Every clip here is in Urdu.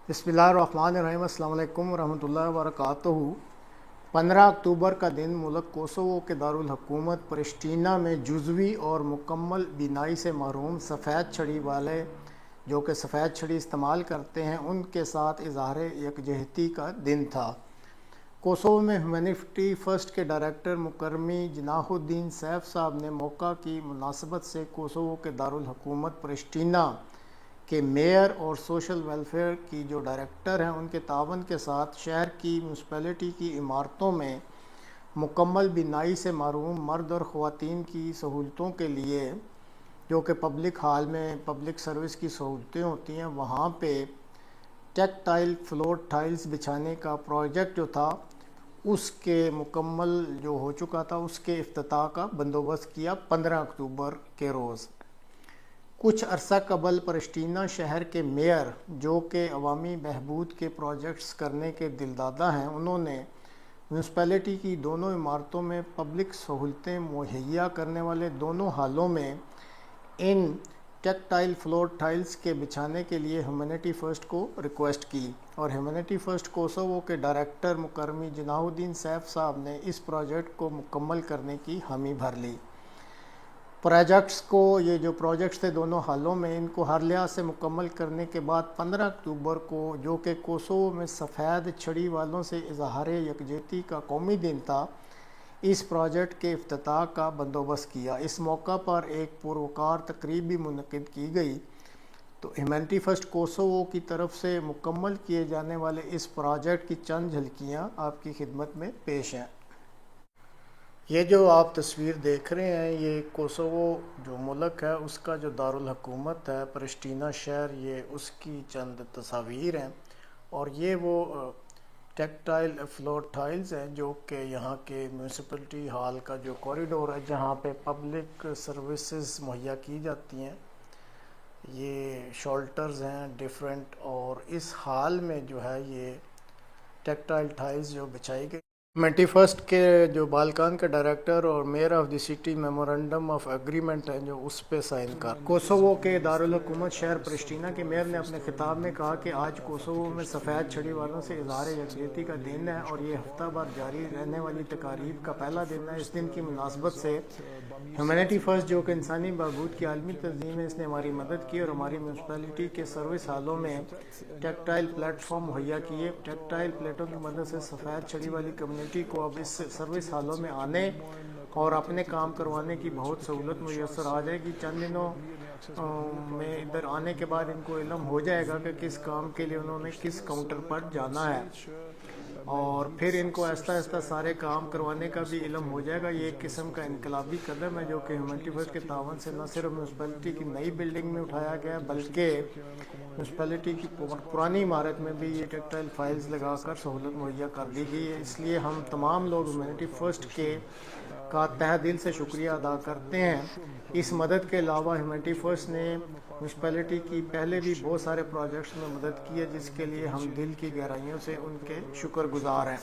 بسم اللہ الرحمن الرحیم۔ السلام علیکم ورحمۃ اللہ وبرکاتہ۔ 15 اکتوبر کا دن ملک کوسوو کے دارالحکومت پرشتینا میں جزوی اور مکمل بینائی سے محروم سفید چھڑی والے جو کہ سفید چھڑی استعمال کرتے ہیں ان کے ساتھ اظہار یکجہتی کا دن تھا۔ کوسوو میں ہیومینٹی فرسٹ کے ڈائریکٹر مکرمی جناح الدین سیف صاحب نے موقع کی مناسبت سے کوسوو کے دارالحکومت پرشتینا کہ میئر اور سوشل ویلفیئر کی جو ڈائریکٹر ہیں ان کے تعاون کے ساتھ شہر کی میونسپلٹی کی عمارتوں میں مکمل بینائی سے محروم مرد اور خواتین کی سہولتوں کے لیے جو کہ پبلک ہال میں پبلک سروس کی سہولتیں ہوتی ہیں وہاں پہ ٹیکٹائل فلور ٹائلز بچھانے کا پروجیکٹ جو تھا اس کے مکمل جو ہو چکا تھا اس کے افتتاح کا بندوبست کیا 15 اکتوبر کے روز۔ کچھ عرصہ قبل پرشتینا شہر کے میئر جو کہ عوامی بہبود کے پروجیکٹس کرنے کے دلدادہ ہیں انہوں نے میونسپلٹی کی دونوں عمارتوں میں پبلک سہولتیں مہیا کرنے والے دونوں ہالوں میں ان ٹیکٹائل فلور ٹائلز کے بچھانے کے لیے ہیومینٹی فرسٹ کو ریکویسٹ کی اور ہیومینٹی فرسٹ کوسوو کے ڈائریکٹر مکرمی جناح الدین سیف صاحب نے اس پروجیکٹ کو مکمل کرنے کی حامی بھر لی۔ یہ جو پروجیکٹس تھے دونوں حالوں میں ان کو ہر لحاظ سے مکمل کرنے کے بعد 15 اکتوبر کو جو کہ کوسوو میں سفید چھڑی والوں سے اظہار یکجہتی کا قومی دن تھا اس پروجیکٹ کے افتتاح کا بندوبست کیا۔ اس موقع پر ایک پروقار تقریب بھی منعقد کی گئی۔ تو ہیومینٹی فرسٹ کوسوو کی طرف سے مکمل کیے جانے والے اس پروجیکٹ کی چند جھلکیاں آپ کی خدمت میں پیش ہیں۔ یہ جو آپ تصویر دیکھ رہے ہیں یہ کوسوو جو ملک ہے اس کا جو دارالحکومت ہے پرشتینا شہر یہ اس کی چند تصاویر ہیں اور یہ وہ ٹیکٹائل فلور ٹائلز ہیں جو کہ یہاں کے میونسپلٹی ہال کا جو کوریڈور ہے جہاں پہ پبلک سروسز مہیا کی جاتی ہیں یہ شولٹرز ہیں ڈیفرنٹ اور اس ہال میں جو ہے یہ ٹیکٹائل ٹائلز جو بچھائی گئی۔ ہیومینٹی فرسٹ کے جو بالکان کے ڈائریکٹر اور measure of the city memorandum of agreement ہیں جو اس پہ سائن کر کوسوو کے دارالحکومت شہر پرشتینا کے میئر نے اپنے خطاب میں کہا کہ آج کوسوو میں سفید چھڑی والوں سے اظہار یکجہتی کا دن ہے اور یہ ہفتہ بھر جاری رہنے والی تقاریب کا پہلا دن ہے۔ اس دن کی مناسبت سے ہیومینٹی فرسٹ جو کہ انسانی بہبود کی عالمی تنظیم ہے اس نے ہماری مدد کی اور ہماری میونسپلٹی کے سروس ہالوں میں ٹیکٹائل پلیٹ فارم مہیا کیے۔ ٹیکٹائل پلیٹوں کی مدد سے سفید چھڑی والی کمیونٹی کو اب اس سروس ہالوں میں آنے اور اپنے کام کروانے کی بہت سہولت میسر آ جائے گی۔ چند دنوں میں ادھر آنے کے بعد ان کو علم ہو جائے گا کہ کس کام کے لیے انہوں نے کس کاؤنٹر پر جانا ہے اور پھر ان کو آہستہ آہستہ سارے کام کروانے کا بھی علم ہو جائے گا۔ یہ ایک قسم کا انقلابی قدم ہے جو کہ ہیومینٹی فرسٹ کے تعاون سے نہ صرف میونسپلٹی کی نئی بلڈنگ میں اٹھایا گیا ہے بلکہ میونسپلٹی کی پرانی عمارت میں بھی یہ ٹیکٹائل فائلز لگا کر سہولت مہیا کر دی گئی ہے۔ اس لیے ہم تمام لوگ ہیومینٹی فرسٹ کا تہہ دل سے شکریہ ادا کرتے ہیں۔ اس مدد کے علاوہ ہیومینٹی فرسٹ نے میونسپلٹی کی پہلے بھی بہت سارے پروجیکٹس میں مدد کی ہے جس کے لیے ہم دل کی گہرائیوں سے ان کے شکر گزار ہیں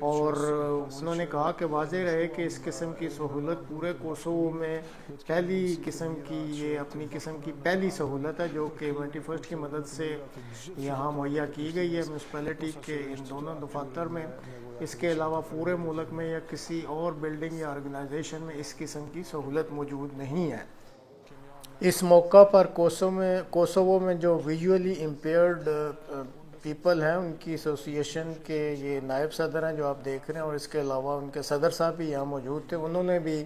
اور انہوں نے کہا کہ واضح رہے کہ اس قسم کی سہولت پورے کوسوو میں پہلی قسم کی یہ اپنی قسم کی پہلی سہولت ہے جو کہ ہیومینٹی فرسٹ کی مدد سے یہاں مہیا کی گئی ہے میونسپلٹی کے ان دونوں دفاتر میں۔ اس کے علاوہ پورے ملک میں یا کسی اور بلڈنگ یا آرگنائزیشن میں اس قسم کی سہولت موجود نہیں ہے۔ اس موقع پر کوسوو میں جو ویژولی امپیئرڈ پیپل ہیں ان کی ایسوسی ایشن کے یہ نائب صدر ہیں جو آپ دیکھ رہے ہیں اور اس کے علاوہ ان کے صدر صاحب بھی یہاں موجود تھے۔ انہوں نے بھی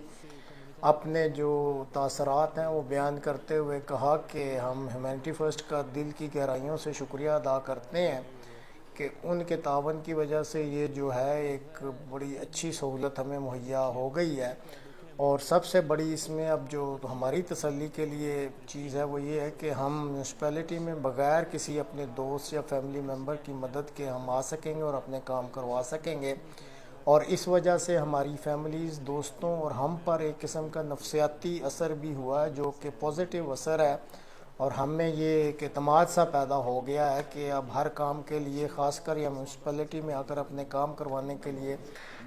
اپنے جو تاثرات ہیں وہ بیان کرتے ہوئے کہا کہ ہم ہیومینٹی فرسٹ کا دل کی گہرائیوں سے شکریہ ادا کرتے ہیں کہ ان کے تعاون کی وجہ سے یہ جو ہے ایک بڑی اچھی سہولت ہمیں مہیا ہو گئی ہے اور سب سے بڑی اس میں اب جو ہماری تسلی کے لیے چیز ہے وہ یہ ہے کہ ہم میونسپلٹی میں بغیر کسی اپنے دوست یا فیملی ممبر کی مدد کے ہم آ سکیں گے اور اپنے کام کروا سکیں گے اور اس وجہ سے ہماری فیملیز دوستوں اور ہم پر ایک قسم کا نفسیاتی اثر بھی ہوا ہے جو کہ پازیٹیو اثر ہے اور ہم میں یہ ایک اعتماد سا پیدا ہو گیا ہے کہ اب ہر کام کے لیے خاص کر یا میونسپلٹی میں آ کر اپنے کام کروانے کے لیے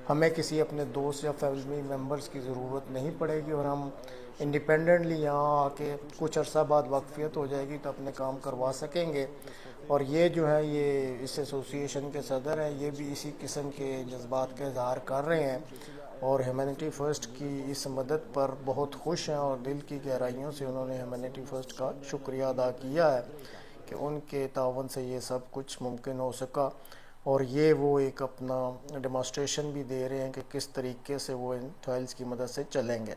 ہمیں کسی اپنے دوست یا فیملی ممبرز کی ضرورت نہیں پڑے گی اور ہم انڈیپینڈنٹلی یہاں آ کے کچھ عرصہ بعد واقفیت ہو جائے گی تو اپنے کام کروا سکیں گے. اور یہ جو ہے یہ اس ایسوسیشن کے صدر ہیں، یہ بھی اسی قسم کے جذبات کا اظہار کر رہے ہیں اور ہیومینٹی فرسٹ کی اس مدد پر بہت خوش ہیں اور دل کی گہرائیوں سے انہوں نے ہیومینٹی فرسٹ کا شکریہ ادا کیا ہے کہ ان کے تعاون سے یہ سب کچھ ممکن ہو سکا. اور یہ وہ ایک اپنا ڈیمانسٹریشن بھی دے رہے ہیں کہ کس طریقے سے وہ ان ٹرائلز کی مدد سے چلیں گے.